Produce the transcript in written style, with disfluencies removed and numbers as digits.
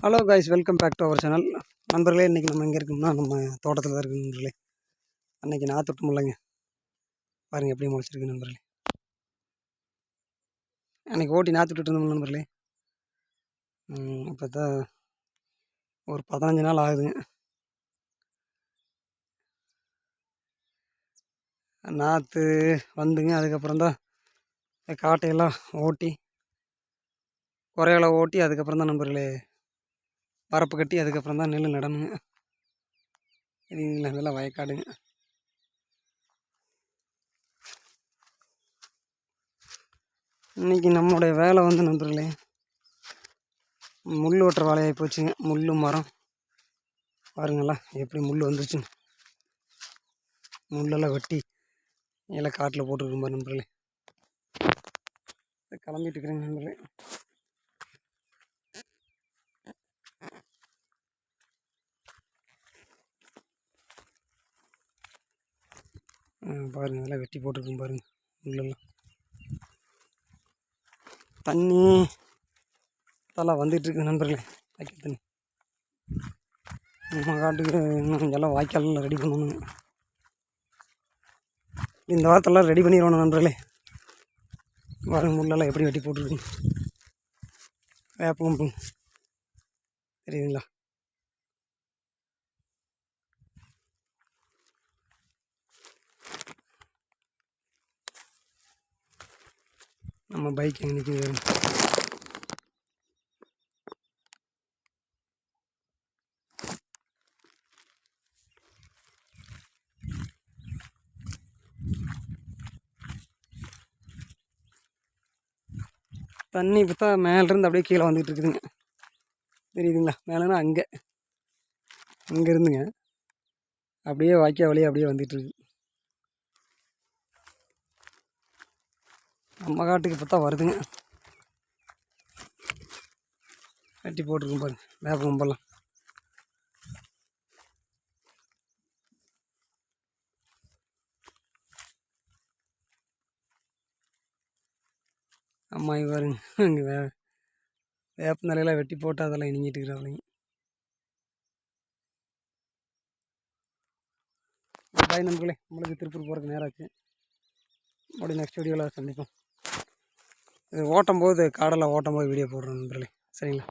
Hello guys, welcome back to our channel. நண்பர்களே, இன்றைக்கி நம்ம எங்கே இருக்கோம்னா நம்ம தோட்டத்தில் தான் இருக்குது நண்பர்களே. அன்றைக்கி நான் தொட்டு முடியலைங்க. பாருங்கள் எப்படி முளைச்சிருக்கு நண்பர்களே. அன்றைக்கி ஓட்டி நாற்று விட்டுட்டு இருந்தோம் நண்பர்களே. இப்போ தான் ஒரு 15 நாள் ஆகுதுங்க. நாற்று வந்துங்க. அதுக்கப்புறம் தான் காட்டையெல்லாம் ஓட்டி குறையால ஓட்டி அதுக்கப்புறம் தான் நண்பர்களே பரப்பு கட்டி அதுக்கப்புறம் தான் நெல் நடணுங்க. இல்லைங்களா, இதெல்லாம் வயக்காடுங்க. இன்றைக்கி நம்மளுடைய வேலை வந்து நண்பர்களே முள் வெட்டுற வேலையாகி போச்சுங்க. முள் மரம் பாருங்களா எப்படி முள் வந்துச்சுங்க. முள்ளெல்லாம் வெட்டி எல்லாம் காட்டில் போட்டுருக்கும் பாரு நண்பர்களே. கிளம்பிட்டு இருக்கிறேங்க நண்பர்களே. பாருங்கள், அதெல்லாம் வெட்டி போட்டிருக்கும் பாருங்கள் முள்ளெல்லாம். தண்ணி அதெல்லாம் வந்துட்டுருக்கு நண்பர்களே. வாய்க்கால் தண்ணி நம்ம காட்டுக்கு இன்னும் எல்லாம் வாய்க்காலெல்லாம் ரெடி பண்ணணுங்க. இந்த வாரத்தெல்லாம் ரெடி பண்ணிடுவோம் நண்பர்களே. பாருங்கள் முள்ளெல்லாம் எப்படி வெட்டி போட்டிருக்கு. வேப்பம்பு தெரியுதுங்களா. நம்ம பைக் எங்கே நிற்கிது. தண்ணி இப்போ தான் மேலேருந்து அப்படியே கீழே வந்துட்டு இருக்குதுங்க. தெரியுதுங்களா, மேலேனா அங்கே இருந்துங்க அப்படியே வாய்க்கால் வழியாக அப்படியே வந்துட்டுருக்கு. நம்ம காட்டுக்கு இப்போ தான் வருதுங்க. கட்டி போட்டிருக்கும் பாருங்க வேப்ப கொம்பெல்லாம். அம்மா பாருங்க அங்கே வேப்ப நிலையெல்லாம் வெட்டி போட்டு அதெல்லாம் இணங்கிட்டு இருக்கிறாங்க. பாய் நண்பர்களே, நம்மளுக்கு திருப்பூர் போகிறதுக்கு நேரம் ஆச்சு. மறுபடியும் நெக்ஸ்ட் வீடியோவில் சந்திப்போம். இது ஓட்டும் போது காடெல்லாம் ஓட்டும் போது வீடியோ போடுறோம் நண்பர்களே. சரிங்களா.